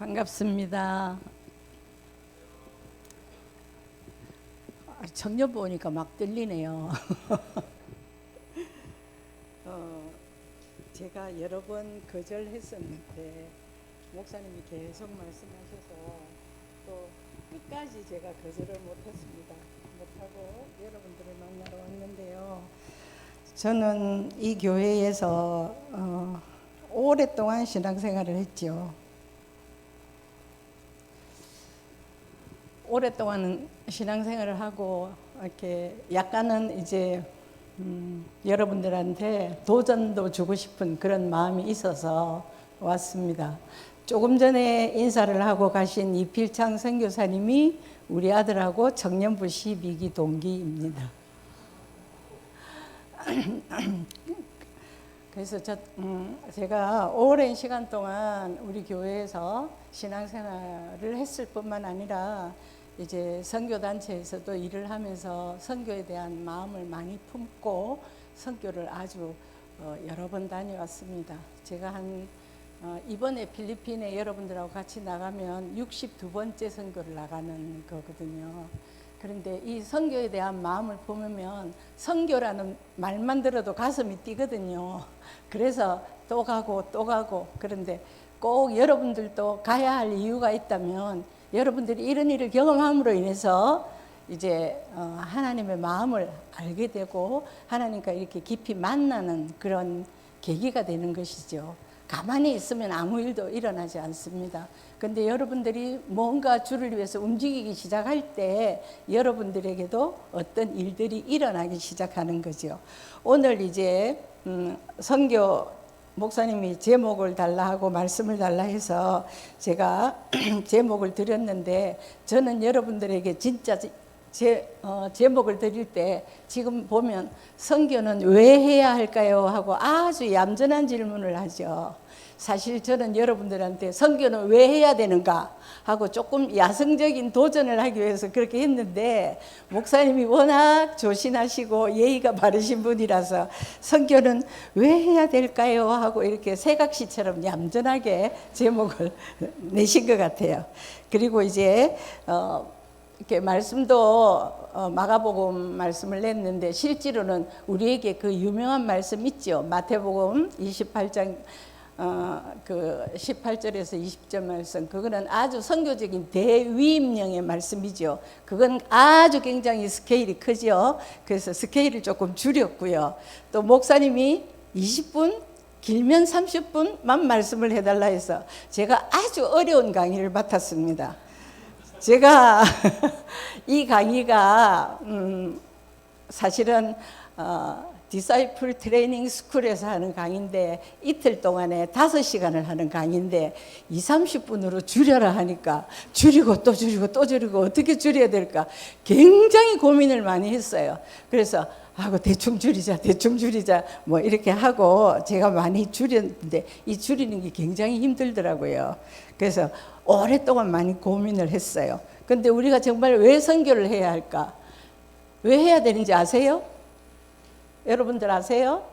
반갑습니다. 청년 보니까 막 들리네요. 제가 여러 번 거절했었는데 목사님이 계속 말씀하셔서 또 끝까지 제가 거절을 못하고 여러분들을 만나러 왔는데요. 저는 이 교회에서 오랫동안 신앙생활을 했죠. 오랫동안 신앙생활을 하고 이렇게 약간은 이제 여러분들한테 도전도 주고 싶은 그런 마음이 있어서 왔습니다. 조금 전에 인사를 하고 가신 이필창 선교사님이 우리 아들하고 청년부 12기 동기입니다. 그래서 제가 오랜 시간 동안 우리 교회에서 신앙생활을 했을 뿐만 아니라 이제 선교단체에서도 일을 하면서 선교에 대한 마음을 많이 품고 선교를 아주 여러 번 다녀왔습니다. 제가 이번에 필리핀에 여러분들하고 같이 나가면 62번째 선교를 나가는 거거든요. 그런데 이 선교에 대한 마음을 품으면 선교라는 말만 들어도 가슴이 뛰거든요. 그래서 또 가고 그런데 꼭 여러분들도 가야 할 이유가 있다면 여러분들이 이런 일을 경험함으로 인해서 이제 하나님의 마음을 알게 되고 하나님과 이렇게 깊이 만나는 그런 계기가 되는 것이죠. 가만히 있으면 아무 일도 일어나지 않습니다. 근데 여러분들이 뭔가 주를 위해서 움직이기 시작할 때 여러분들에게도 어떤 일들이 일어나기 시작하는 거죠. 오늘 이제 선교 목사님이 제목을 달라 하고 말씀을 달라 해서 제가 제목을 드렸는데 저는 여러분들에게 진짜 제목을 드릴 때 지금 보면 선교는 왜 해야 할까요? 하고 아주 얌전한 질문을 하죠. 사실 저는 여러분들한테 선교는 왜 해야 되는가 하고 조금 야성적인 도전을 하기 위해서 그렇게 했는데 목사님이 워낙 조신하시고 예의가 바르신 분이라서 선교는 왜 해야 될까요? 하고 이렇게 새각시처럼 얌전하게 제목을 내신 것 같아요. 그리고 이제 이렇게 말씀도 마가복음 말씀을 냈는데 실제로는 우리에게 그 유명한 말씀 있죠. 마태복음 28장 그 18절에서 20절 말씀, 그거는 아주 선교적인 대위임령의 말씀이죠. 그건 아주 굉장히 스케일이 크죠. 그래서 스케일을 조금 줄였고요. 또 목사님이 20분 길면 30분만 말씀을 해달라 해서 제가 아주 어려운 강의를 맡았습니다. 제가 이 강의가 사실은 디사이플 트레이닝 스쿨에서 하는 강의인데 이틀 동안에 5시간을 하는 강의인데 30분으로 줄여라 하니까 줄이고 또 줄이고 어떻게 줄여야 될까 굉장히 고민을 많이 했어요. 그래서 대충 줄이자 뭐 이렇게 하고 제가 많이 줄였는데 이 줄이는 게 굉장히 힘들더라고요. 그래서 오랫동안 많이 고민을 했어요. 근데 우리가 정말 왜 선교를 해야 할까? 왜 해야 되는지 아세요? 여러분들 아세요?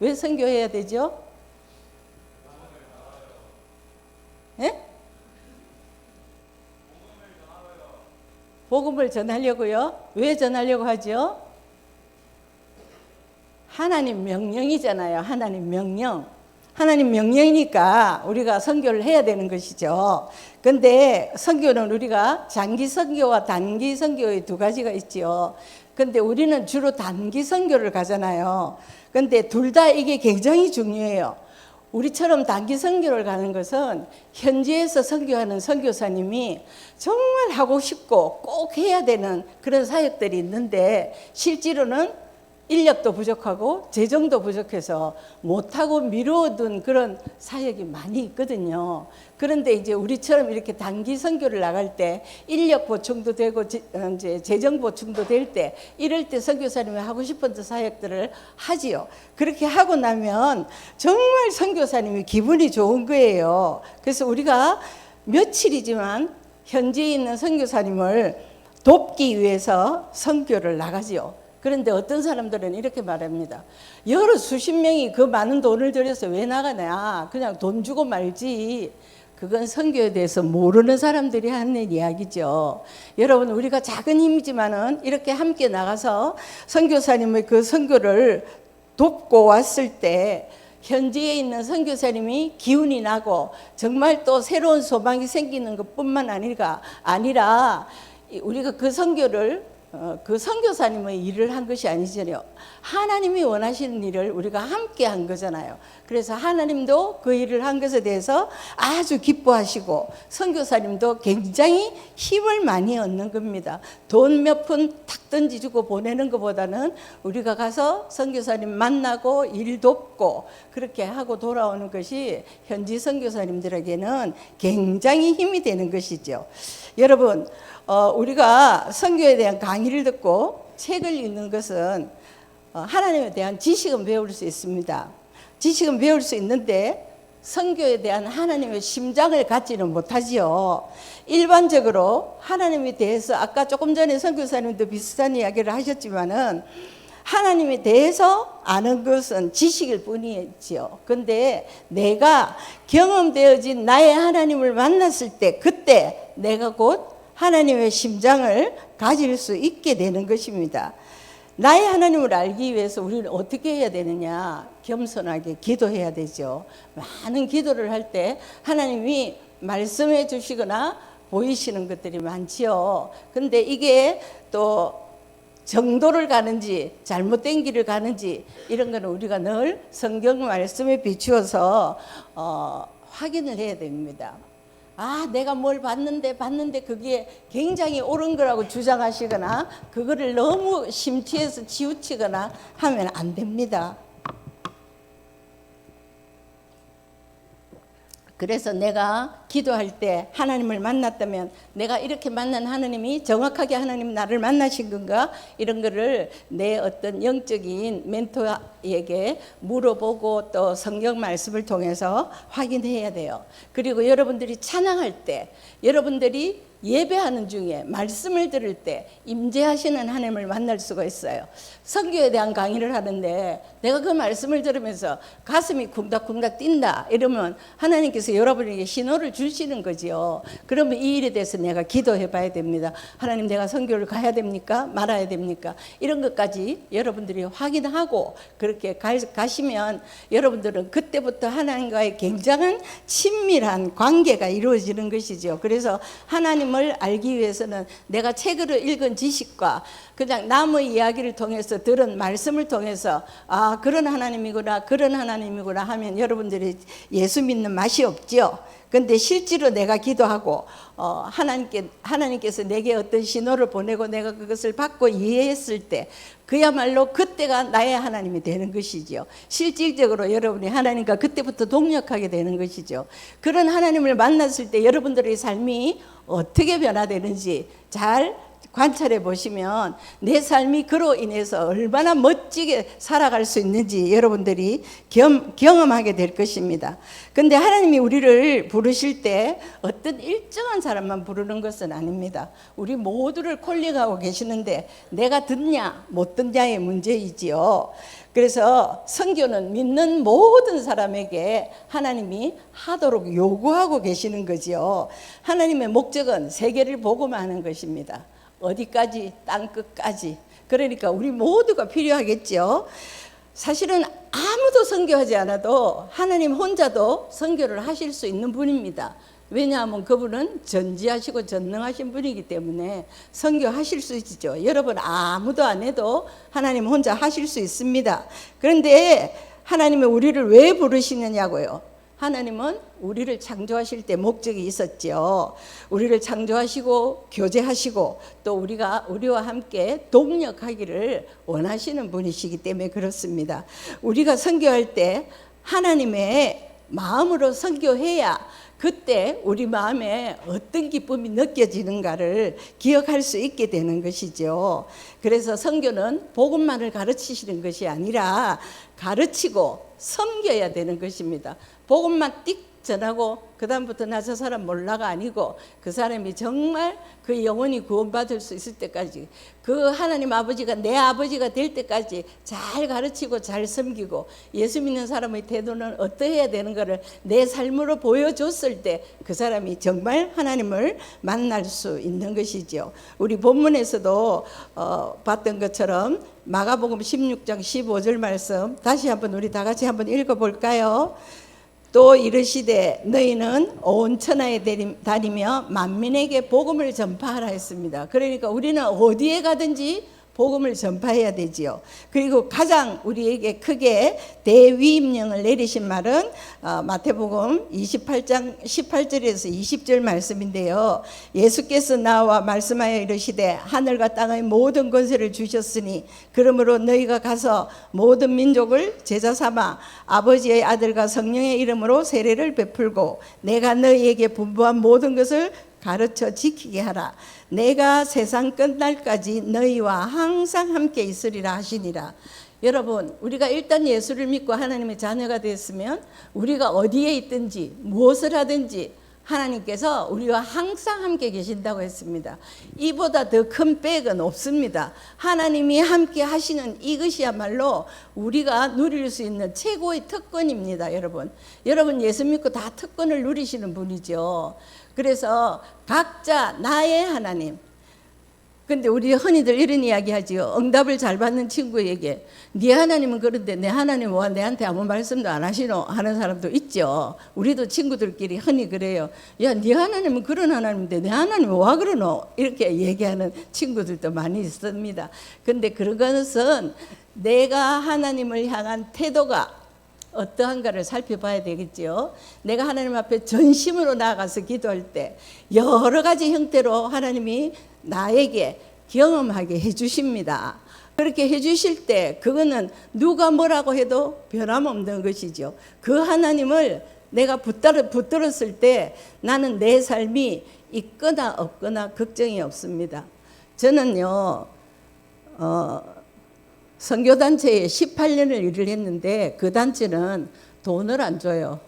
왜 선교해야 되죠? 예? 복음을 전하려고요. 왜 전하려고 하죠? 하나님 명령이잖아요. 하나님 명령. 하나님 명령이니까 우리가 선교를 해야 되는 것이죠. 근데 선교는 우리가 장기 선교와 단기 선교의 두 가지가 있죠. 근데 우리는 주로 단기 선교를 가잖아요. 근데 둘 다 이게 굉장히 중요해요. 우리처럼 단기 선교를 가는 것은 현지에서 선교하는 선교사님이 정말 하고 싶고 꼭 해야 되는 그런 사역들이 있는데 실제로는 인력도 부족하고 재정도 부족해서 못하고 미루어둔 그런 사역이 많이 있거든요. 그런데 이제 우리처럼 이렇게 단기 선교를 나갈 때 인력 보충도 되고 이제 재정 보충도 될 때 이럴 때 선교사님이 하고 싶은 사역들을 하지요. 그렇게 하고 나면 정말 선교사님이 기분이 좋은 거예요. 그래서 우리가 며칠이지만 현지에 있는 선교사님을 돕기 위해서 선교를 나가지요. 그런데 어떤 사람들은 이렇게 말합니다. 여러 수십 명이 그 많은 돈을 들여서 왜 나가냐? 그냥 돈 주고 말지. 그건 선교에 대해서 모르는 사람들이 하는 이야기죠. 여러분, 우리가 작은 힘이지만은 이렇게 함께 나가서 선교사님의 그 선교를 돕고 왔을 때 현지에 있는 선교사님이 기운이 나고 정말 또 새로운 소망이 생기는 것뿐만 아니라 우리가 그 선교를 그 선교사님의 일을 한 것이 아니잖아요. 하나님이 원하시는 일을 우리가 함께 한 거잖아요. 그래서 하나님도 그 일을 한 것에 대해서 아주 기뻐하시고 선교사님도 굉장히 힘을 많이 얻는 겁니다. 돈 몇 푼 탁 던지주고 보내는 것보다는 우리가 가서 선교사님 만나고 일 돕고 그렇게 하고 돌아오는 것이 현지 선교사님들에게는 굉장히 힘이 되는 것이죠. 여러분, 우리가 선교에 대한 강의를 듣고 책을 읽는 것은 하나님에 대한 지식은 배울 수 있습니다. 지식은 배울 수 있는데 선교에 대한 하나님의 심장을 갖지는 못하지요. 일반적으로 하나님에 대해서 아까 조금 전에 선교사님도 비슷한 이야기를 하셨지만은 하나님에 대해서 아는 것은 지식일 뿐이지요. 근데 내가 경험되어진 나의 하나님을 만났을 때 그때 내가 곧 하나님의 심장을 가질 수 있게 되는 것입니다. 나의 하나님을 알기 위해서 우리는 어떻게 해야 되느냐? 겸손하게 기도해야 되죠. 많은 기도를 할 때 하나님이 말씀해 주시거나 보이시는 것들이 많지요. 근데 이게 또 정도를 가는지 잘못된 길을 가는지 이런 거는 우리가 늘 성경 말씀에 비추어서 확인을 해야 됩니다. 내가 뭘 봤는데 그게 굉장히 옳은 거라고 주장하시거나 그거를 너무 심취해서 치우치거나 하면 안 됩니다. 그래서 내가 기도할 때 하나님을 만났다면 내가 이렇게 만난 하나님이 정확하게 하나님 나를 만나신 건가? 이런 거를 내 어떤 영적인 멘토에게 물어보고 또 성경 말씀을 통해서 확인해야 돼요. 그리고 여러분들이 찬양할 때 여러분들이 예배하는 중에 말씀을 들을 때 임재하시는 하나님을 만날 수가 있어요. 선교에 대한 강의를 하는데 내가 그 말씀을 들으면서 가슴이 쿵닥쿵닥 뛴다 이러면 하나님께서 여러분에게 신호를 주시는 거지요. 그러면 이 일에 대해서 내가 기도해 봐야 됩니다. 하나님, 내가 선교를 가야 됩니까? 말아야 됩니까? 이런 것까지 여러분들이 확인하고 그렇게 가시면 여러분들은 그때부터 하나님과의 굉장한 친밀한 관계가 이루어지는 것이죠. 그래서 하나님을 알기 위해서는 내가 책으로 읽은 지식과 그냥 남의 이야기를 통해서 들은 말씀을 통해서 그런 하나님이구나 하면 여러분들이 예수 믿는 맛이 없죠. 근데 실제로 내가 기도하고 하나님께서 내게 어떤 신호를 보내고 내가 그것을 받고 이해했을 때 그야말로 그때가 나의 하나님이 되는 것이죠. 실질적으로 여러분이 하나님과 그때부터 동력하게 되는 것이죠. 그런 하나님을 만났을 때 여러분들의 삶이 어떻게 변화되는지 잘 관찰해 보시면 내 삶이 그로 인해서 얼마나 멋지게 살아갈 수 있는지 여러분들이 경험하게 될 것입니다. 근데 하나님이 우리를 부르실 때 어떤 일정한 사람만 부르는 것은 아닙니다. 우리 모두를 콜링하고 계시는데 내가 듣냐 못 듣냐의 문제이지요. 그래서 선교는 믿는 모든 사람에게 하나님이 하도록 요구하고 계시는 거지요. 하나님의 목적은 세계를 복음하는 것입니다. 어디까지? 땅 끝까지. 그러니까 우리 모두가 필요하겠죠. 사실은 아무도 선교하지 않아도 하나님 혼자도 선교를 하실 수 있는 분입니다. 왜냐하면 그분은 전지하시고 전능하신 분이기 때문에 선교하실 수 있죠. 여러분 아무도 안 해도 하나님 혼자 하실 수 있습니다. 그런데 하나님이 우리를 왜 부르시느냐고요. 하나님은 우리를 창조하실 때 목적이 있었죠. 우리를 창조하시고 교제하시고 또 우리와 함께 동력하기를 원하시는 분이시기 때문에 그렇습니다. 우리가 선교할 때 하나님의 마음으로 선교해야 그때 우리 마음에 어떤 기쁨이 느껴지는가를 기억할 수 있게 되는 것이죠. 그래서 선교는 복음만을 가르치시는 것이 아니라 가르치고 섬겨야 되는 것입니다. 복음만 띡 전하고 그다음부터 나 저 사람 몰라가 아니고 그 사람이 정말 그 영혼이 구원받을 수 있을 때까지 그 하나님 아버지가 내 아버지가 될 때까지 잘 가르치고 잘 섬기고 예수 믿는 사람의 태도는 어떠해야 되는 것을 내 삶으로 보여줬을 때 그 사람이 정말 하나님을 만날 수 있는 것이죠. 우리 본문에서도 봤던 것처럼 마가복음 16장 15절 말씀 다시 한번 우리 다 같이 한번 읽어볼까요? 또 이르시되 너희는 온 천하에 다니며 만민에게 복음을 전파하라 했습니다. 그러니까 우리는 어디에 가든지 복음을 전파해야 되지요. 그리고 가장 우리에게 크게 대위임령을 내리신 말은 마태복음 28장 18절에서 20절 말씀인데요. 예수께서 나와 말씀하여 이르시되 하늘과 땅의 모든 권세를 주셨으니 그러므로 너희가 가서 모든 민족을 제자 삼아 아버지의 아들과 성령의 이름으로 세례를 베풀고 내가 너희에게 분부한 모든 것을 가르쳐 지키게 하라. 내가 세상 끝날까지 너희와 항상 함께 있으리라 하시니라. 여러분, 우리가 일단 예수를 믿고 하나님의 자녀가 됐으면 우리가 어디에 있든지 무엇을 하든지 하나님께서 우리와 항상 함께 계신다고 했습니다. 이보다 더 큰 백은 없습니다. 하나님이 함께 하시는 이것이야말로 우리가 누릴 수 있는 최고의 특권입니다. 여러분 예수 믿고 다 특권을 누리시는 분이죠. 그래서 각자 나의 하나님. 근데 우리 흔히들 이런 이야기 하지요. 응답을 잘 받는 친구에게 네 하나님은 그런데 내 하나님은 와 내한테 아무 말씀도 안 하시노 하는 사람도 있죠. 우리도 친구들끼리 흔히 그래요. 야, 네 하나님은 그런 하나님인데 내 하나님은 와 그러노? 이렇게 얘기하는 친구들도 많이 있습니다. 근데 그런 것은 내가 하나님을 향한 태도가 어떠한가를 살펴봐야 되겠죠. 내가 하나님 앞에 전심으로 나아가서 기도할 때 여러 가지 형태로 하나님이 나에게 경험하게 해주십니다. 그렇게 해주실 때 그거는 누가 뭐라고 해도 변함없는 것이죠. 그 하나님을 내가 붙들었을 때 나는 내 삶이 있거나 없거나 걱정이 없습니다. 저는요 선교단체에 18년을 일을 했는데 그 단체는 돈을 안 줘요.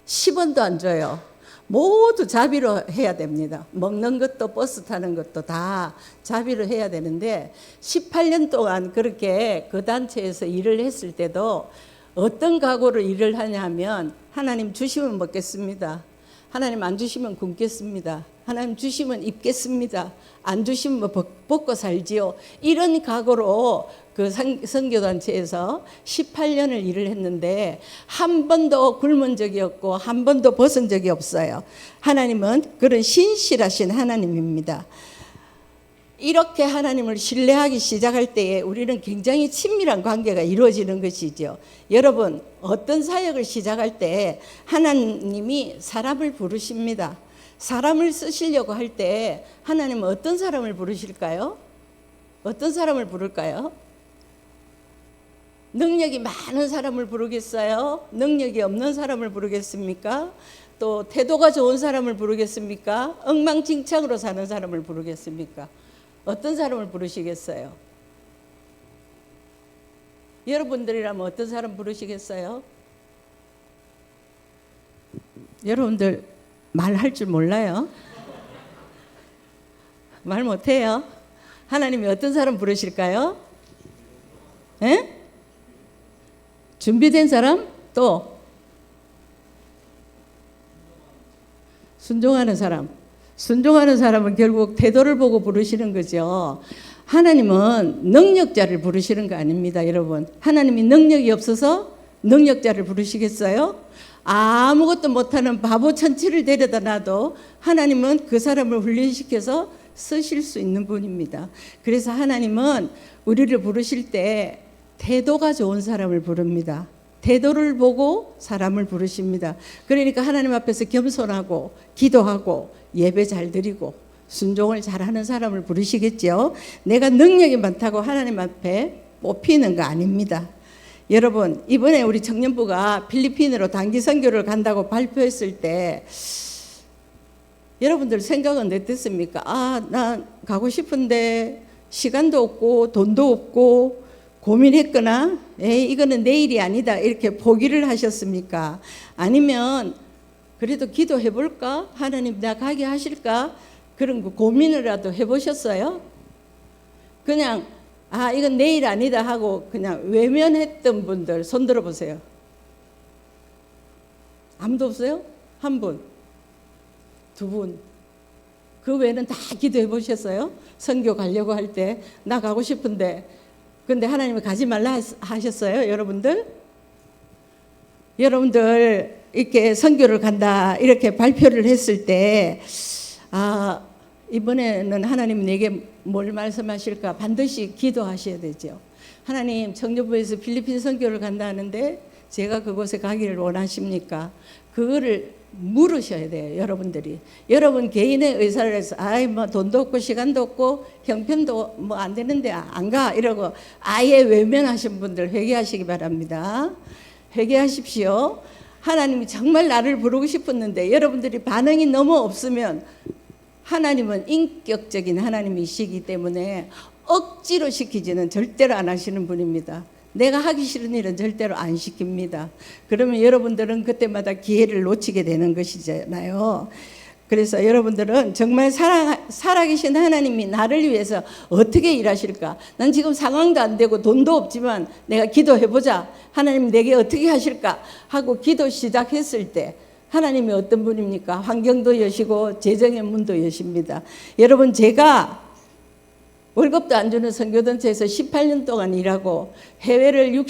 10원도 안 줘요. 모두 자비로 해야 됩니다. 먹는 것도 버스 타는 것도 다 자비로 해야 되는데 18년 동안 그렇게 그 단체에서 일을 했을 때도 어떤 각오로 일을 하냐면 하나님 주시면 먹겠습니다. 하나님 안 주시면 굶겠습니다. 하나님 주시면 입겠습니다. 안 주시면 벗고 살지요. 이런 각오로 그 선교단체에서 18년을 일을 했는데 한 번도 굶은 적이 없고 한 번도 벗은 적이 없어요. 하나님은 그런 신실하신 하나님입니다. 이렇게 하나님을 신뢰하기 시작할 때에 우리는 굉장히 친밀한 관계가 이루어지는 것이죠. 여러분, 어떤 사역을 시작할 때 하나님이 사람을 부르십니다. 사람을 쓰시려고 할 때 하나님은 어떤 사람을 부르실까요? 어떤 사람을 부를까요? 능력이 많은 사람을 부르겠어요? 능력이 없는 사람을 부르겠습니까? 또 태도가 좋은 사람을 부르겠습니까? 엉망진창으로 사는 사람을 부르겠습니까? 어떤 사람을 부르시겠어요? 여러분들이라면 어떤 사람 부르시겠어요? 여러분들 말할 줄 몰라요? 말 못해요? 하나님이 어떤 사람 부르실까요? 에? 준비된 사람? 또 순종하는 사람. 순종하는 사람은 결국 태도를 보고 부르시는 거죠. 하나님은 능력자를 부르시는 거 아닙니다, 여러분. 하나님이 능력이 없어서 능력자를 부르시겠어요? 아무것도 못하는 바보 천치를 데려다 놔도 하나님은 그 사람을 훈련시켜서 쓰실 수 있는 분입니다. 그래서 하나님은 우리를 부르실 때 태도가 좋은 사람을 부릅니다. 태도를 보고 사람을 부르십니다. 그러니까 하나님 앞에서 겸손하고 기도하고 예배 잘 드리고 순종을 잘하는 사람을 부르시겠죠. 내가 능력이 많다고 하나님 앞에 뽑히는 거 아닙니다. 여러분, 이번에 우리 청년부가 필리핀으로 단기 선교를 간다고 발표했을 때 여러분들 생각은 어땠습니까? 나 가고 싶은데 시간도 없고 돈도 없고 고민했거나 이거는 내 일이 아니다 이렇게 포기를 하셨습니까? 아니면 그래도 기도해 볼까? 하나님 나 가게 하실까? 그런 거 고민을라도 해보셨어요? 그냥 이건 내일 아니다 하고 그냥 외면했던 분들 손 들어보세요. 아무도 없어요? 한 분, 두 분. 그 외에는 다 기도해 보셨어요? 선교 가려고 할 때 나 가고 싶은데 근데 하나님이 가지 말라 하셨어요? 여러분들 이렇게 선교를 간다 이렇게 발표를 했을 때 이번에는 하나님 내게 뭘 말씀하실까 반드시 기도하셔야 되죠. 하나님 청년부에서 필리핀 선교를 간다 하는데 제가 그곳에 가기를 원하십니까? 그거를 물으셔야 돼요. 여러분들이 여러분 개인의 의사를 해서 뭐 돈도 없고 시간도 없고 형편도 뭐 안 되는데 안 가 이러고 아예 외면하신 분들 회개하시기 바랍니다. 회개하십시오. 하나님이 정말 나를 부르고 싶었는데 여러분들이 반응이 너무 없으면 하나님은 인격적인 하나님이시기 때문에 억지로 시키지는 절대로 안 하시는 분입니다. 내가 하기 싫은 일은 절대로 안 시킵니다. 그러면 여러분들은 그때마다 기회를 놓치게 되는 것이잖아요. 그래서 여러분들은 정말 살아계신 하나님이 나를 위해서 어떻게 일하실까? 난 지금 상황도 안 되고 돈도 없지만 내가 기도해보자. 하나님 내게 어떻게 하실까? 하고 기도 시작했을 때 하나님이 어떤 분입니까? 환경도 여시고 재정의 문도 여십니다. 여러분 제가 월급도 안 주는 선교단체에서 18년 동안 일하고 해외를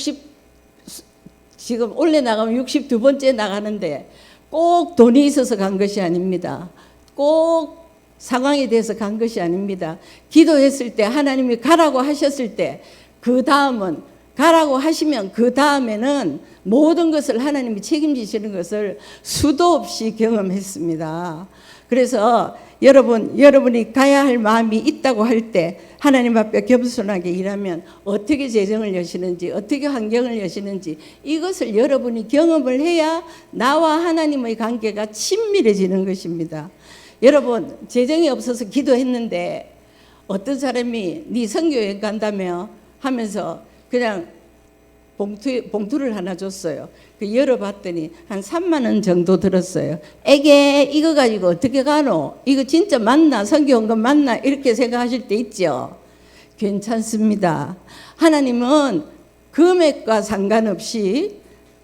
지금 올해 나가면 62번째 나가는데 꼭 돈이 있어서 간 것이 아닙니다. 꼭 상황에 대해서 간 것이 아닙니다. 기도했을 때 하나님이 가라고 하셨을 때 그 다음은 가라고 하시면 그 다음에는 모든 것을 하나님이 책임지시는 것을 수도 없이 경험했습니다. 그래서 여러분이 가야 할 마음이 있다고 할 때 하나님 앞에 겸손하게 일하면 어떻게 재정을 여시는지 어떻게 환경을 여시는지 이것을 여러분이 경험을 해야 나와 하나님의 관계가 친밀해지는 것입니다. 여러분 재정이 없어서 기도했는데 어떤 사람이 네 선교여행 간다며 하면서 그냥 봉투를 하나 줬어요. 그 열어봤더니 한 3만 원 정도 들었어요. 에게 이거 가지고 어떻게 가노? 이거 진짜 맞나? 선교 온 건 맞나? 이렇게 생각하실 때 있죠. 괜찮습니다. 하나님은 금액과 상관없이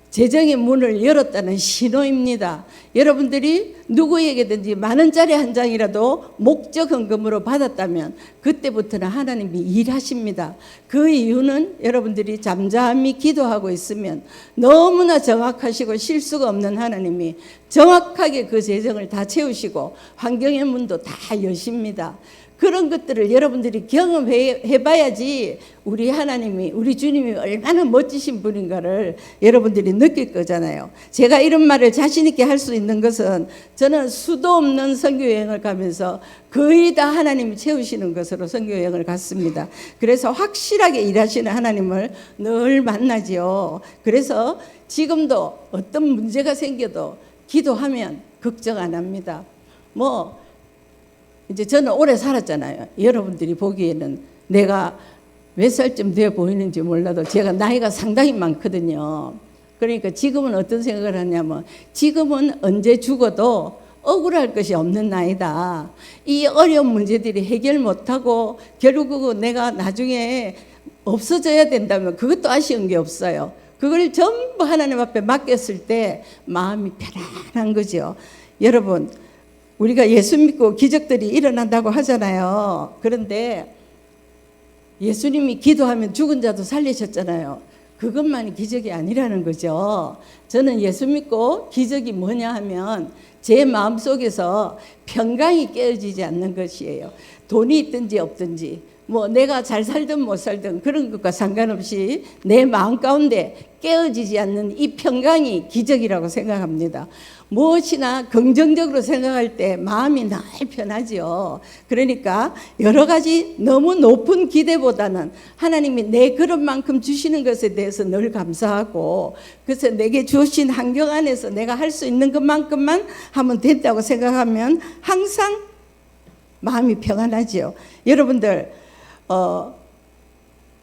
재정의 문을 열었다는 신호입니다. 여러분들이 누구에게든지 10,000원짜리 한 장이라도 목적 헌금으로 받았다면 그때부터는 하나님이 일하십니다. 그 이유는 여러분들이 잠잠히 기도하고 있으면 너무나 정확하시고 실수가 없는 하나님이 정확하게 그 재정을 다 채우시고 환경의 문도 다 여십니다. 그런 것들을 여러분들이 경험해 봐야지 우리 하나님이 우리 주님이 얼마나 멋지신 분인가를 여러분들이 느낄 거잖아요. 제가 이런 말을 자신 있게 할 수 있는 것은 저는 수도 없는 선교여행을 가면서 거의 다 하나님이 채우시는 것으로 선교여행을 갔습니다. 그래서 확실하게 일하시는 하나님을 늘 만나지요. 그래서 지금도 어떤 문제가 생겨도 기도하면 걱정 안 합니다. 이제 저는 오래 살았잖아요. 여러분들이 보기에는 내가 몇 살쯤 되어 보이는지 몰라도 제가 나이가 상당히 많거든요. 그러니까 지금은 어떤 생각을 하냐면 지금은 언제 죽어도 억울할 것이 없는 나이다. 이 어려운 문제들이 해결 못하고 결국은 내가 나중에 없어져야 된다면 그것도 아쉬운 게 없어요. 그걸 전부 하나님 앞에 맡겼을 때 마음이 편안한 거죠. 여러분 우리가 예수 믿고 기적들이 일어난다고 하잖아요. 그런데 예수님이 기도하면 죽은 자도 살리셨잖아요. 그것만이 기적이 아니라는 거죠. 저는 예수 믿고 기적이 뭐냐 하면 제 마음속에서 평강이 깨어지지 않는 것이에요. 돈이 있든지 없든지 내가 잘 살든 못 살든 그런 것과 상관없이 내 마음 가운데 깨어지지 않는 이 평강이 기적이라고 생각합니다. 무엇이나 긍정적으로 생각할 때 마음이 늘 편하죠. 그러니까 여러 가지 너무 높은 기대보다는 하나님이 내 그릇만큼 주시는 것에 대해서 늘 감사하고 그래서 내게 주신 환경 안에서 내가 할 수 있는 것만큼만 하면 된다고 생각하면 항상 마음이 평안하죠. 여러분들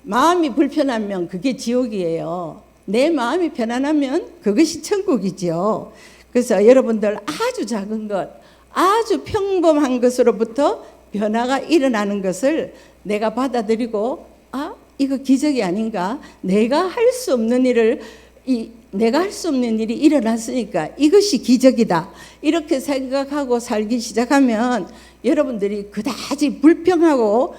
마음이 불편하면 그게 지옥이에요. 내 마음이 편안하면 그것이 천국이죠. 그래서 여러분들 아주 작은 것, 아주 평범한 것으로부터 변화가 일어나는 것을 내가 받아들이고, 이거 기적이 아닌가? 내가 할 수 없는 일이 일어났으니까 이것이 기적이다. 이렇게 생각하고 살기 시작하면 여러분들이 그다지 불평하고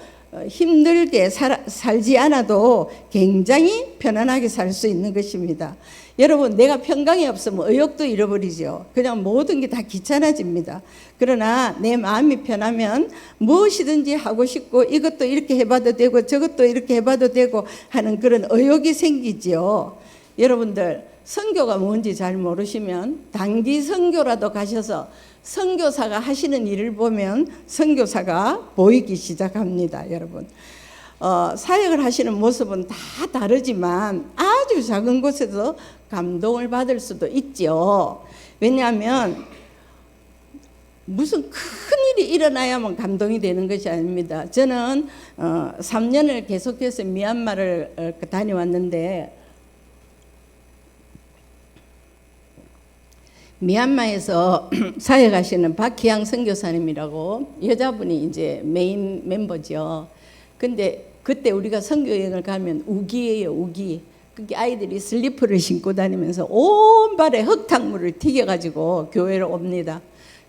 힘들게 살지 않아도 굉장히 편안하게 살 수 있는 것입니다. 여러분, 내가 평강이 없으면 의욕도 잃어버리죠. 그냥 모든 게 다 귀찮아집니다. 그러나 내 마음이 편하면 무엇이든지 하고 싶고, 이것도 이렇게 해봐도 되고 저것도 이렇게 해봐도 되고 하는 그런 의욕이 생기지요. 여러분들, 선교가 뭔지 잘 모르시면 단기 선교라도 가셔서 선교사가 하시는 일을 보면 선교사가 보이기 시작합니다. 여러분, 사역을 하시는 모습은 다 다르지만 아주 작은 곳에서 감동을 받을 수도 있죠. 왜냐하면 무슨 큰 일이 일어나야만 감동이 되는 것이 아닙니다. 저는 3년을 계속해서 미얀마를 다녀왔는데, 미얀마에서 사역하시는 박희양 선교사님이라고 여자분이 이제 메인 멤버죠. 근데 그때 우리가 선교 여행을 가면 우기예요, 우기. 그게 아이들이 슬리퍼를 신고 다니면서 온 발에 흙탕물을 튀겨가지고 교회로 옵니다.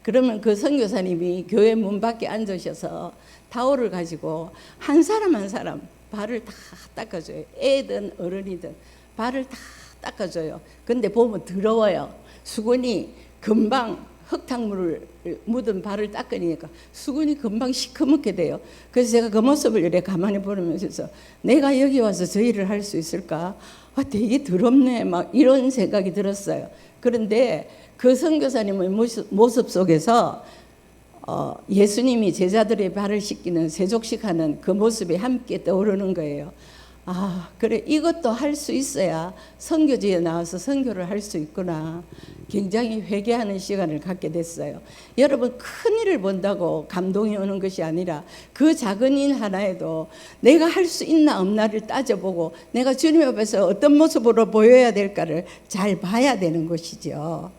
그러면 그 선교사님이 교회 문 밖에 앉으셔서 타올을 가지고 한 사람 한 사람 발을 다 닦아줘요. 애든 어른이든 발을 다 닦아줘요. 근데 보면 더러워요. 수건이 금방 흙탕물을 묻은 발을 닦으니까 수건이 금방 시커멓게 돼요. 그래서 제가 그 모습을 이렇게 가만히 보면서 내가 여기 와서 저 일을 할 수 있을까? 되게 더럽네, 막 이런 생각이 들었어요. 그런데 그 선교사님의 모습 속에서 예수님이 제자들의 발을 씻기는 세족식하는 그 모습이 함께 떠오르는 거예요. 그래, 이것도 할 수 있어야 선교지에 나와서 선교를 할 수 있구나. 굉장히 회개하는 시간을 갖게 됐어요. 여러분, 큰 일을 본다고 감동이 오는 것이 아니라 그 작은 일 하나에도 내가 할 수 있나 없나를 따져보고 내가 주님 앞에서 어떤 모습으로 보여야 될까를 잘 봐야 되는 것이죠.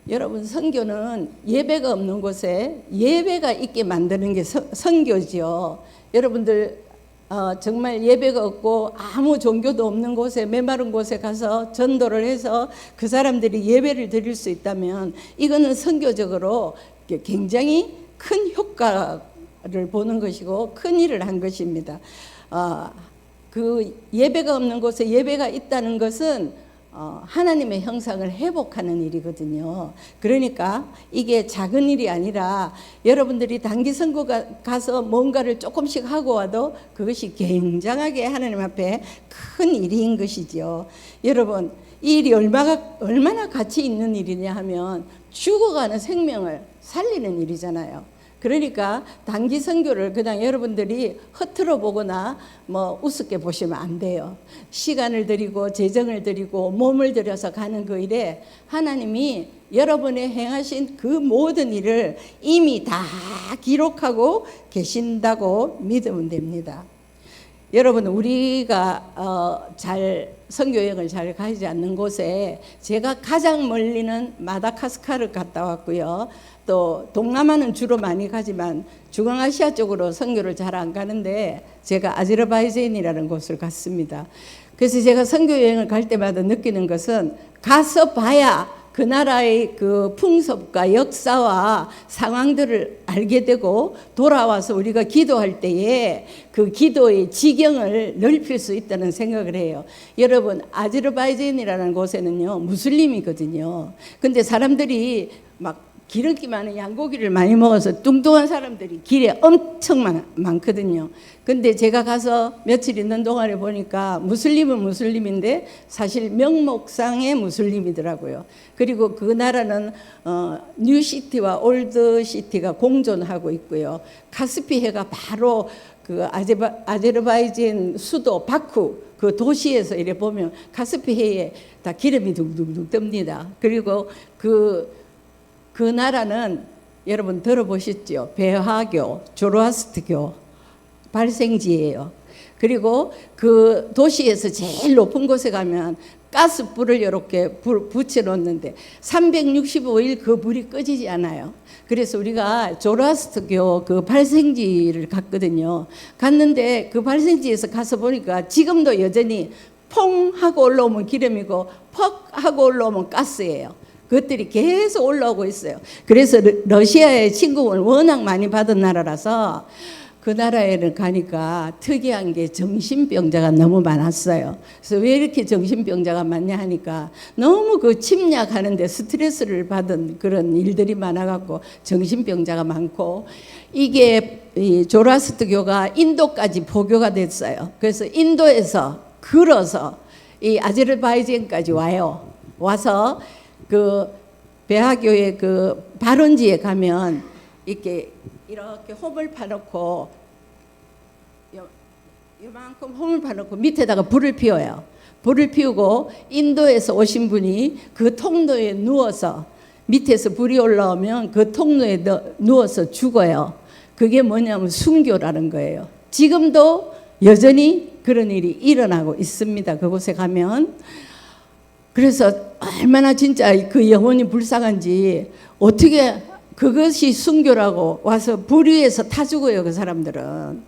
여러분, 선교는 예배가 없는 곳에 예배가 있게 만드는 게 선교죠. 여러분들 정말 예배가 없고 아무 종교도 없는 곳에, 메마른 곳에 가서 전도를 해서 그 사람들이 예배를 드릴 수 있다면 이거는 선교적으로 굉장히 큰 효과를 보는 것이고 큰 일을 한 것입니다. 그 예배가 없는 곳에 예배가 있다는 것은 하나님의 형상을 회복하는 일이거든요. 그러니까 이게 작은 일이 아니라 여러분들이 단기 선교 가서 뭔가를 조금씩 하고 와도 그것이 굉장하게 하나님 앞에 큰 일인 것이죠. 여러분, 이 일이 얼마나 가치 있는 일이냐 하면 죽어가는 생명을 살리는 일이잖아요. 그러니까 단기 선교를 그냥 여러분들이 허투루 보거나 우습게 보시면 안 돼요. 시간을 들이고 재정을 들이고 몸을 들여서 가는 그 일에 하나님이 여러분의 행하신 그 모든 일을 이미 다 기록하고 계신다고 믿으면 됩니다. 여러분, 우리가 선교 여행을 잘 가지 않는 곳에 제가 가장 멀리는 마다가스카르를 갔다 왔고요. 또 동남아는 주로 많이 가지만 중앙아시아 쪽으로 선교를 잘 안 가는데 제가 아제르바이잔이라는 곳을 갔습니다. 그래서 제가 선교 여행을 갈 때마다 느끼는 것은 가서 봐야 그 나라의 그 풍습과 역사와 상황들을 알게 되고 돌아와서 우리가 기도할 때에 그 기도의 지경을 넓힐 수 있다는 생각을 해요. 여러분, 아제르바이잔이라는 곳에는요 무슬림이거든요. 근데 사람들이 막 기름기 많은 양고기를 많이 먹어서 뚱뚱한 사람들이 길에 엄청 많거든요. 근데 제가 가서 며칠 있는 동안에 보니까 무슬림은 무슬림인데 사실 명목상의 무슬림이더라고요. 그리고 그 나라는 뉴시티와 올드시티가 공존하고 있고요. 카스피해가 바로 그 아제르바이잔 수도 바쿠 그 도시에서 이래 보면 카스피해에 다 기름이 둥둥둥 뜹니다. 그리고 그 나라는 여러분 들어보셨죠? 배화교, 조로아스트교 발생지예요. 그리고 그 도시에서 제일 높은 곳에 가면 가스불을 이렇게 붙여 놓는데 365일 그 불이 꺼지지 않아요. 그래서 우리가 조라스트교 그 발생지를 갔거든요. 갔는데 그 발생지에서 가서 보니까 지금도 여전히 퐁 하고 올라오면 기름이고 퍽 하고 올라오면 가스예요. 그것들이 계속 올라오고 있어요. 그래서 러시아의 침공을 워낙 많이 받은 나라라서 그 나라에는 가니까 특이한 게 정신병자가 너무 많았어요. 그래서 왜 이렇게 정신병자가 많냐 하니까 너무 그 침략하는데 스트레스를 받은 그런 일들이 많아갖고 정신병자가 많고, 이게 이 조라스트교가 인도까지 포교가 됐어요. 그래서 인도에서 걸어서 이 아제르바이잔까지 와서 그 베하교의 그 발원지에 가면 이렇게 홈을 파놓고 요만큼 홈을 파놓고 밑에다가 불을 피워요. 불을 피우고 인도에서 오신 분이 그 통로에 누워서 밑에서 불이 올라오면 그 통로에 누워서 죽어요. 그게 뭐냐면 순교라는 거예요. 지금도 여전히 그런 일이 일어나고 있습니다. 그곳에 가면. 그래서 얼마나 진짜 그 영혼이 불쌍한지, 어떻게 그것이 순교라고 와서 불 위에서 타 죽어요, 그 사람들은.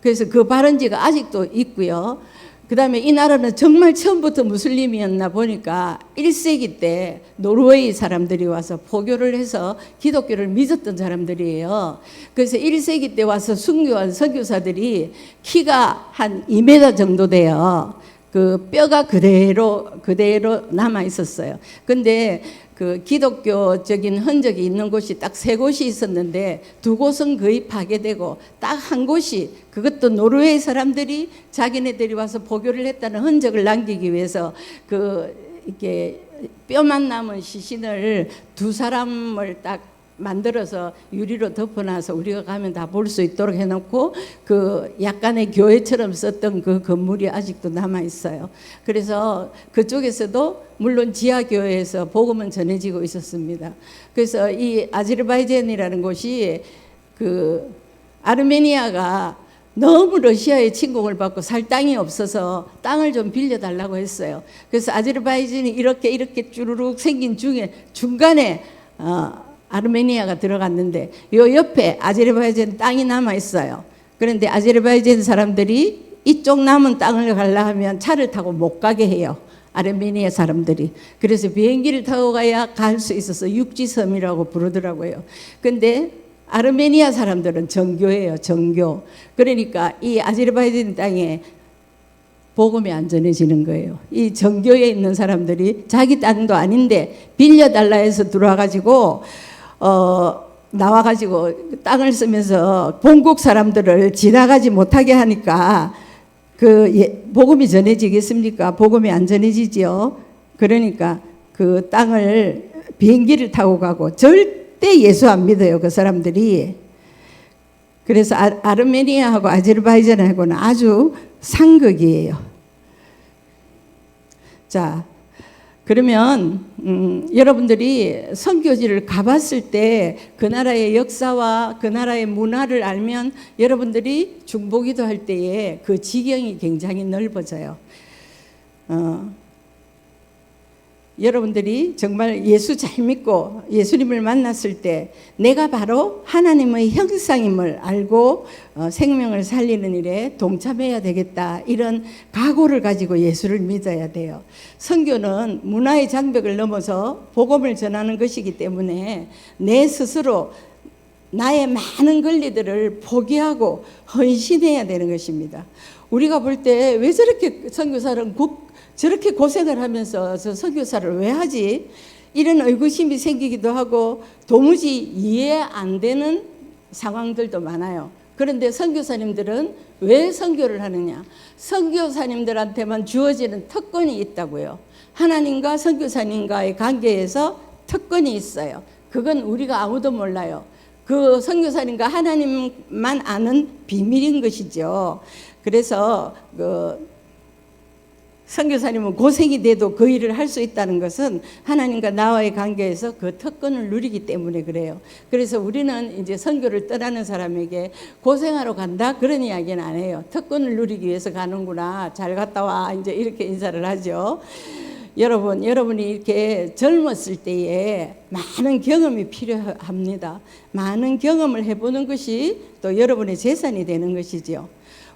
그래서 그 발원지가 아직도 있고요. 그 다음에 이 나라는 정말 처음부터 무슬림이었나 보니까 1세기 때 노르웨이 사람들이 와서 포교를 해서 기독교를 믿었던 사람들이에요. 그래서 1세기 때 와서 순교한 선교사들이 키가 한 2m 정도 돼요. 그 뼈가 그대로 남아 있었어요. 근데 그 기독교적인 흔적이 있는 곳이 딱 3곳이 있었는데 2곳은 거의 파괴되고 딱 한 곳이, 그것도 노르웨이 사람들이 자기네들이 와서 포교를 했다는 흔적을 남기기 위해서 이렇게 뼈만 남은 시신을 2사람을 딱 만들어서 유리로 덮어놔서 우리가 가면 다 볼 수 있도록 해놓고, 그 약간의 교회처럼 썼던 그 건물이 아직도 남아 있어요. 그래서 그쪽에서도 물론 지하교회에서 복음은 전해지고 있었습니다. 그래서 이 아제르바이잔이라는 곳이 그 아르메니아가 너무 러시아의 침공을 받고 살 땅이 없어서 땅을 좀 빌려달라고 했어요. 그래서 아제르바이잔이 이렇게 쭈루룩 생긴 중간에 아르메니아가 들어갔는데 요 옆에 아제르바이잔 땅이 남아 있어요. 그런데 아제르바이잔 사람들이 이쪽 남은 땅을 가려 하면 차를 타고 못 가게 해요, 아르메니아 사람들이. 그래서 비행기를 타고 가야 갈 수 있어서 육지섬이라고 부르더라고요. 근데 아르메니아 사람들은 정교예요, 정교. 그러니까 이 아제르바이잔 땅에 복음이 안 전해지는 거예요. 이 정교에 있는 사람들이 자기 땅도 아닌데 빌려달라 해서 들어와가지고 나와가지고 땅을 쓰면서 본국 사람들을 지나가지 못하게 하니까 복음이 전해지겠습니까? 복음이 안 전해지죠. 그러니까 그 땅을 비행기를 타고 가고 절대 예수 안 믿어요, 그 사람들이. 그래서 아르메니아하고 아제르바이잔하고는 아주 상극이에요. 자, 그러면 여러분들이 선교지를 가봤을 때 그 나라의 역사와 그 나라의 문화를 알면 여러분들이 중보기도 할 때에 그 지경이 굉장히 넓어져요. 여러분들이 정말 예수 잘 믿고 예수님을 만났을 때 내가 바로 하나님의 형상임을 알고 생명을 살리는 일에 동참해야 되겠다, 이런 각오를 가지고 예수를 믿어야 돼요. 선교는 문화의 장벽을 넘어서 복음을 전하는 것이기 때문에 내 스스로 나의 많은 권리들을 포기하고 헌신해야 되는 것입니다. 우리가 볼 때 왜 저렇게 선교사는 저렇게 고생을 하면서 저 선교사를 왜 하지? 이런 의구심이 생기기도 하고 도무지 이해 안 되는 상황들도 많아요. 그런데 선교사님들은 왜 선교를 하느냐? 선교사님들한테만 주어지는 특권이 있다고요. 하나님과 선교사님과의 관계에서 특권이 있어요. 그건 우리가 아무도 몰라요. 그 선교사님과 하나님만 아는 비밀인 것이죠. 그래서 선교사님은 고생이 돼도 그 일을 할 수 있다는 것은 하나님과 나와의 관계에서 그 특권을 누리기 때문에 그래요. 그래서 우리는 이제 선교를 떠나는 사람에게 고생하러 간다 그런 이야기는 안 해요. 특권을 누리기 위해서 가는구나, 잘 갔다 와, 이제 이렇게 인사를 하죠. 여러분이 이렇게 젊었을 때에 많은 경험이 필요합니다. 많은 경험을 해보는 것이 또 여러분의 재산이 되는 것이죠.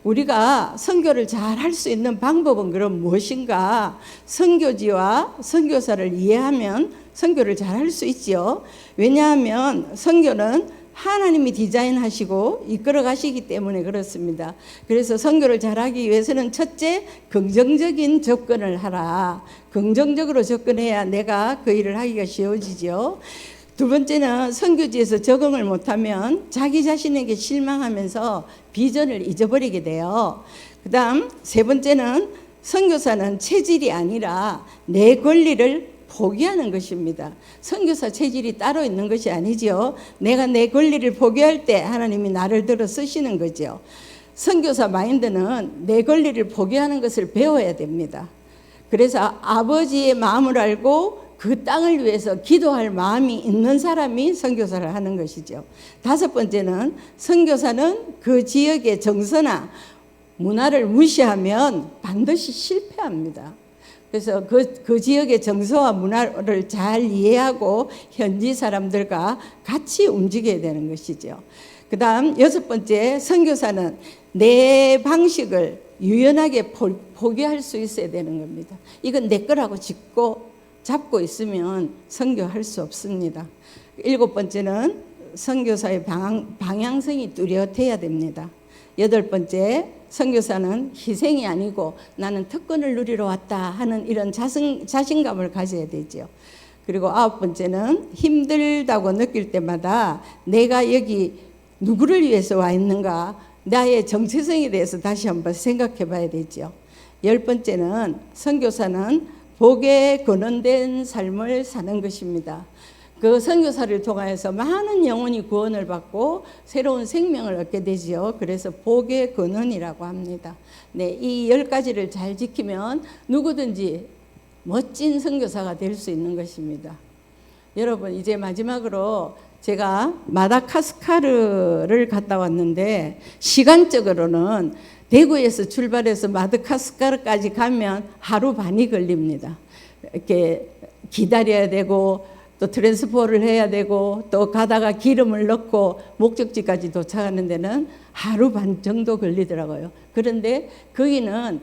우리가 선교를 잘 할 수 있는 방법은 그럼 무엇인가? 선교지와 선교사를 이해하면 선교를 잘 할 수 있지요. 왜냐하면 선교는 하나님이 디자인하시고 이끌어 가시기 때문에 그렇습니다. 그래서 선교를 잘하기 위해서는 첫째, 긍정적인 접근을 하라. 긍정적으로 접근해야 내가 그 일을 하기가 쉬워지죠. 두 번째는 선교지에서 적응을 못하면 자기 자신에게 실망하면서 비전을 잊어버리게 돼요. 그 다음 세 번째는 선교사는 체질이 아니라 내 권리를 포기하는 것입니다. 선교사 체질이 따로 있는 것이 아니죠. 내가 내 권리를 포기할 때 하나님이 나를 들어 쓰시는 거죠. 선교사 마인드는 내 권리를 포기하는 것을 배워야 됩니다. 그래서 아버지의 마음을 알고 그 땅을 위해서 기도할 마음이 있는 사람이 선교사를 하는 것이죠. 다섯 번째는 선교사는 그 지역의 정서나 문화를 무시하면 반드시 실패합니다. 그래서 그 지역의 정서와 문화를 잘 이해하고 현지 사람들과 같이 움직여야 되는 것이죠. 그 다음 여섯 번째, 선교사는 내 방식을 유연하게 포기할 수 있어야 되는 겁니다. 이건 내 거라고 잡고 있으면 선교할 수 없습니다. 일곱 번째는 선교사의 방향성이 뚜렷해야 됩니다. 여덟 번째, 선교사는 희생이 아니고 나는 특권을 누리러 왔다 하는 이런 자신감을 가져야 되죠. 그리고 아홉 번째는 힘들다고 느낄 때마다 내가 여기 누구를 위해서 와 있는가, 나의 정체성에 대해서 다시 한번 생각해 봐야 되죠. 열 번째는 선교사는 복에 근원된 삶을 사는 것입니다. 그 선교사를 통하여서 많은 영혼이 구원을 받고 새로운 생명을 얻게 되지요. 그래서 복의 근원이라고 합니다. 네, 이 10가지를 잘 지키면 누구든지 멋진 선교사가 될 수 있는 것입니다. 여러분, 이제 마지막으로 제가 마다가스카르를 갔다 왔는데 시간적으로는 대구에서 출발해서 마다가스카르까지 가면 하루 반이 걸립니다. 이렇게 기다려야 되고 또 트랜스포를 해야 되고 또 가다가 기름을 넣고 목적지까지 도착하는 데는 하루 반 정도 걸리더라고요. 그런데 거기는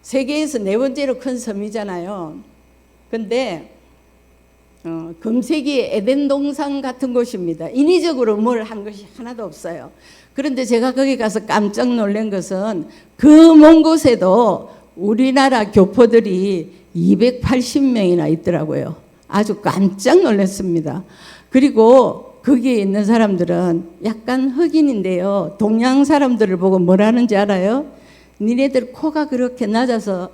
세계에서 4번째로 큰 섬이잖아요. 근데 금세기 에덴 동산 같은 곳입니다. 인위적으로 뭘 한 것이 하나도 없어요. 그런데 제가 거기 가서 깜짝 놀란 것은 그 먼 곳에도 우리나라 교포들이 280명이나 있더라고요. 아주 깜짝 놀랐습니다. 그리고 거기에 있는 사람들은 약간 흑인인데요. 동양 사람들을 보고 뭐라는지 알아요? 니네들 코가 그렇게 낮아서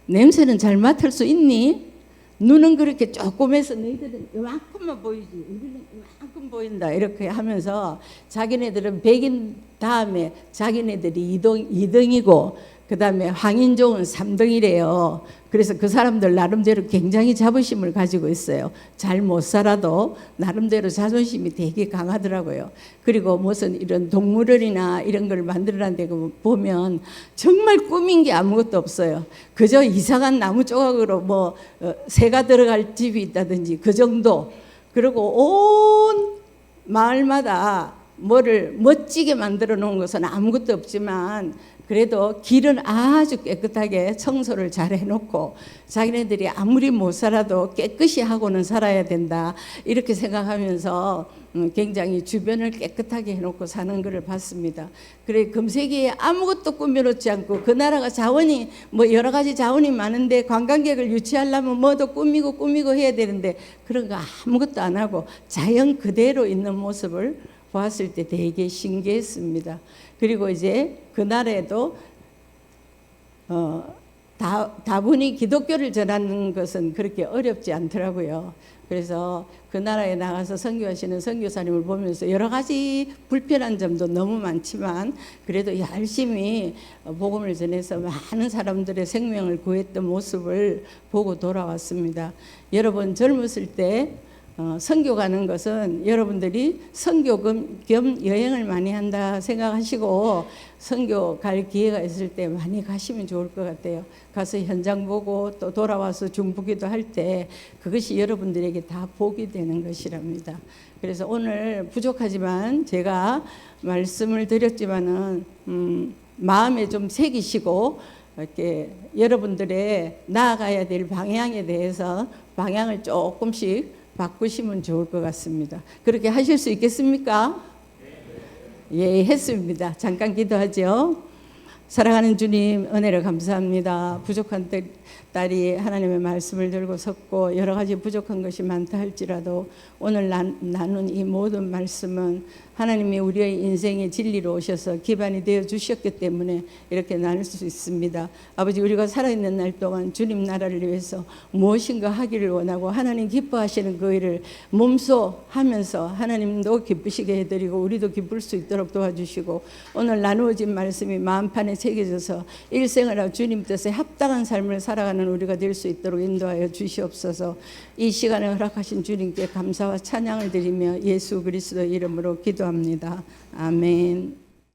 냄새는 잘 맡을 수 있니? 눈은 그렇게 조그매서 너희들은 이만큼만 보이지 우리는 이만큼 보인다 이렇게 하면서 자기네들은 백인 다음에 자기네들이 2등이고 그 다음에 황인종은 3등이래요. 그래서 그 사람들 나름대로 굉장히 자부심을 가지고 있어요. 잘 못 살아도 나름대로 자존심이 되게 강하더라고요. 그리고 무슨 이런 동물원이나 이런 걸 만들어낸 데 보면 정말 꾸민 게 아무것도 없어요. 그저 이상한 나무 조각으로 새가 들어갈 집이 있다든지 그 정도. 그리고 온 마을마다 뭐를 멋지게 만들어 놓은 것은 아무것도 없지만 그래도 길은 아주 깨끗하게 청소를 잘 해놓고 자기네들이 아무리 못 살아도 깨끗이 하고는 살아야 된다 이렇게 생각하면서 굉장히 주변을 깨끗하게 해놓고 사는 것을 봤습니다. 그래 금세기에 아무것도 꾸며놓지 않고 그 나라가 자원이 여러 가지 자원이 많은데 관광객을 유치하려면 뭐도 꾸미고 해야 되는데 그런 거 아무것도 안 하고 자연 그대로 있는 모습을 보았을 때 되게 신기했습니다. 그리고 이제 그 나라에도 다분히 기독교를 전하는 것은 그렇게 어렵지 않더라고요. 그래서 그 나라에 나가서 선교하시는 선교사님을 보면서 여러 가지 불편한 점도 너무 많지만 그래도 열심히 복음을 전해서 많은 사람들의 생명을 구했던 모습을 보고 돌아왔습니다. 여러분 젊었을 때 선교 가는 것은 여러분들이 선교 겸 여행을 많이 한다 생각하시고 선교 갈 기회가 있을 때 많이 가시면 좋을 것 같아요. 가서 현장 보고 또 돌아와서 중보기도 할 때 그것이 여러분들에게 다 복이 되는 것이랍니다. 그래서 오늘 부족하지만 제가 말씀을 드렸지만은 마음에 좀 새기시고 이렇게 여러분들의 나아가야 될 방향에 대해서 방향을 조금씩 바꾸시면 좋을 것 같습니다. 그렇게 하실 수 있겠습니까? 예, 했습니다. 잠깐 기도하죠. 사랑하는 주님, 은혜를 감사합니다. 부족한 딸이 하나님의 말씀을 들고 섰고 여러 가지 부족한 것이 많다 할지라도 오늘 나눈 이 모든 말씀은 하나님이 우리의 인생의 진리로 오셔서 기반이 되어 주셨기 때문에 이렇게 나눌 수 있습니다. 아버지, 우리가 살아있는 날 동안 주님 나라를 위해서 무엇인가 하기를 원하고 하나님 기뻐하시는 그 일을 몸소 하면서 하나님도 기쁘시게 해드리고 우리도 기쁠 수 있도록 도와주시고 오늘 나누어진 말씀이 마음판에 새겨져서 일생을 주님 뜻에 합당한 삶을 살아가는 우리가 될 수 있도록 인도하여 주시옵소서. 이 시간에 허락하신 주님께 감사와 찬양을 드리며 예수 그리스도의 이름으로 기도합니다. 아멘.